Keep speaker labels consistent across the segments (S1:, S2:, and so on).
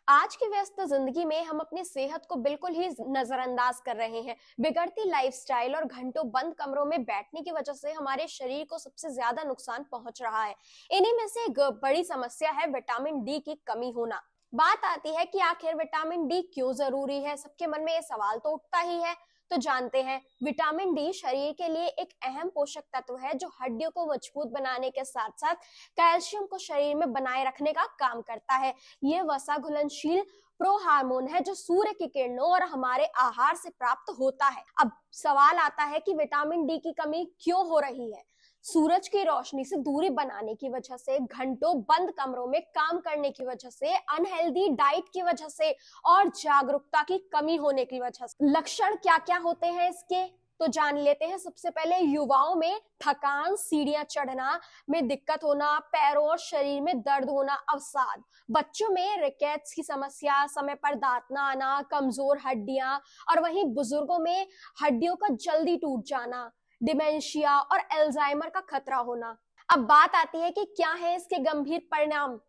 S1: आज की व्यस्त जिंदगी में हम अपनी सेहत को बिल्कुल ही नजरअंदाज कर रहे हैं। बिगड़ती लाइफस्टाइल और घंटों बंद कमरों में बैठने की वजह से हमारे शरीर को सबसे ज्यादा नुकसान पहुंच रहा है। इन्हीं में से एक बड़ी समस्या है विटामिन डी की कमी होना। बात आती है कि आखिर विटामिन डी क्यों जरूरी है, सबके मन में ये सवाल तो उठता ही है। तो जानते हैं, विटामिन डी शरीर के लिए एक अहम पोषक तत्व है जो हड्डियों को मजबूत बनाने के साथ साथ कैल्शियम को शरीर में बनाए रखने का काम करता है। ये वसा घुलनशील प्रो हार्मोन है जो सूर्य की किरणों और हमारे आहार से प्राप्त होता है। अब सवाल आता है कि विटामिन डी की कमी क्यों हो रही है। सूरज की रोशनी से दूरी बनाने की वजह से, घंटों बंद कमरों में काम करने की वजह से, अनहेल्दी डाइट की वजह से और जागरूकता की कमी होने की वजह से। लक्षण क्या क्या होते हैं इसके, तो जान लेते हैं। सबसे पहले युवाओं में थकान, सीढ़ियां चढ़ना में दिक्कत होना, पैरों और शरीर में दर्द होना, अवसाद। बच्चों में रिकेट्स की समस्या, समय पर दांत न आना, कमजोर हड्डियां। और वहीं बुजुर्गों में हड्डियों का जल्दी टूट जाना, डिमेंशिया और एल्जाइमर का खतरा होना। अब बात आती है कि क्या है इसके गंभीर परिणाम।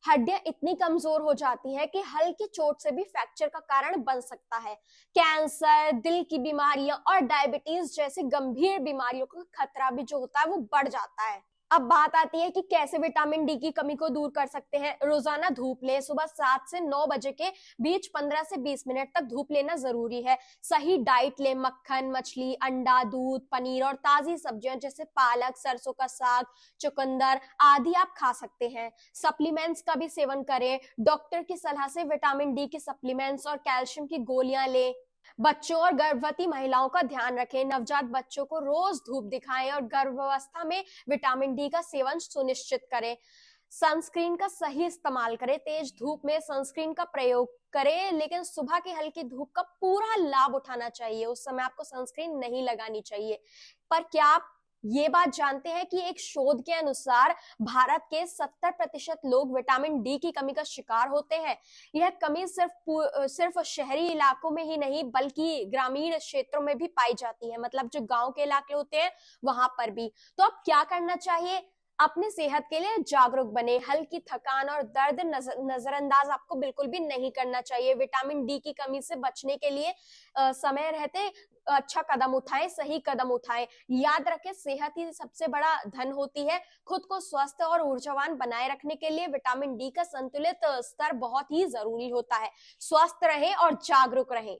S1: हड्डियां इतनी कमजोर हो जाती है कि हल्की चोट से भी फ्रैक्चर का कारण बन सकता है। कैंसर, दिल की बीमारियां और डायबिटीज जैसी गंभीर बीमारियों का खतरा भी जो होता है वो बढ़ जाता है। अब बात आती है कि कैसे विटामिन डी की कमी को दूर कर सकते हैं। रोजाना धूप लें। सुबह 7 से 9 बजे के बीच 15 से 20 मिनट तक धूप लेना जरूरी है। सही डाइट लें। मक्खन, मछली, अंडा, दूध, पनीर और ताजी सब्जियां जैसे पालक, सरसों का साग, चुकंदर आदि आप खा सकते हैं। सप्लीमेंट्स का भी सेवन करें। डॉक्टर की सलाह से विटामिन डी के सप्लीमेंट्स और कैल्शियम की गोलियां लें। बच्चों और गर्भवती महिलाओं का ध्यान रखें। नवजात बच्चों को रोज धूप दिखाएं और गर्भावस्था में विटामिन डी का सेवन सुनिश्चित करें। सनस्क्रीन का सही इस्तेमाल करें। तेज धूप में सनस्क्रीन का प्रयोग करें, लेकिन सुबह की हल्की धूप का पूरा लाभ उठाना चाहिए। उस समय आपको सनस्क्रीन नहीं लगानी चाहिए। पर क्या आप ये बात जानते हैं कि एक शोध के अनुसार भारत के 70% लोग विटामिन डी की कमी का शिकार होते हैं। यह कमी सिर्फ शहरी इलाकों में ही नहीं बल्कि ग्रामीण क्षेत्रों में भी पाई जाती है। मतलब जो गांव के इलाके होते हैं वहां पर भी। तो अब क्या करना चाहिए। अपनी सेहत के लिए जागरूक बने। हल्की थकान और दर्द नजरअंदाज आपको बिल्कुल भी नहीं करना चाहिए। विटामिन डी की कमी से बचने के लिए समय रहते अच्छा कदम उठाएं, सही कदम उठाएं। याद रखें, सेहत ही सबसे बड़ा धन होती है। खुद को स्वस्थ और ऊर्जावान बनाए रखने के लिए विटामिन डी का संतुलित स्तर बहुत ही जरूरी होता है। स्वस्थ रहें और जागरूक रहें।